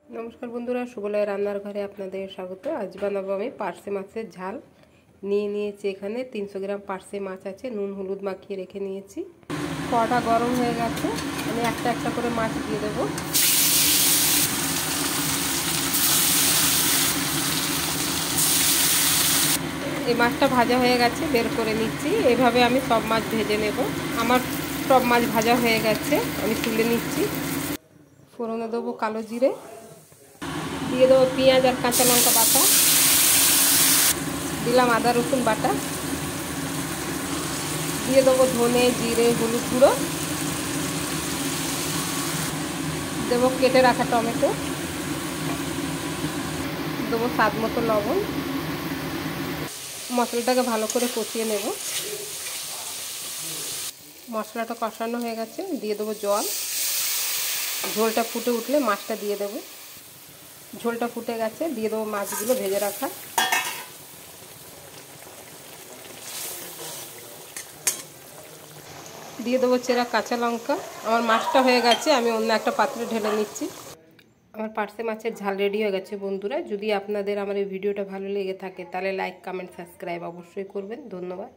नमस्कार बंधुरा सुबलय रान्नार घरे आपनादेर स्वागत। आज बानाबो आमि पार्से माछेर झाल। निये नियेछि एखाने 300 ग्राम पार्से माछ आछे, नुन हलुद माखिए रेखे नियेछि। कड़ा गरम हये गेछे, आमि एकटा एकटा करे माछ दिये देब। এই মাছটা ভাজা হয়ে গেছে, বের করে নিচ্ছি। এইভাবে আমি সব মাছ ভেজে নেব। আমার সব মাছ ভাজা হয়ে গেছে, আমি তুলে নিচ্ছি। ফোড়নে দেবো কালো জিরে, দিয়ে দেবো পেঁয়াজ আর কাঁচা লঙ্কা বাটা, দিলাম আদা রসুন বাটা, দিয়ে দেবো ধনে জিরে হলুদ গুঁড়ো, দেবো কেটে রাখা টমেটো, দেবো স্বাদ মতো লবণ। মশলাটাকে ভালো করে কষিয়ে নেব। মশলাটা কষানো হয়ে গেছে, দিয়ে দেবো জল। ঝোলটা ফুটে উঠলে মাছটা দিয়ে দেবো। ঝোলটা ফুটে গেছে, দিয়ে দেবো মাছগুলো ভেজে রাখা। দিয়ে দেবো চেরা কাঁচা লঙ্কা। আমার মাছটা হয়ে গেছে, আমি অন্য একটা পাত্রে ঢেলে নিচ্ছি। আমার পার্সে মাছের ঝাল রেডি হয়ে গেছে বন্ধুরা। যদি আপনাদের আমার এই ভিডিওটা ভালো লেগে থাকে তাহলে লাইক কমেন্ট সাবস্ক্রাইব অবশ্যই করবেন। ধন্যবাদ।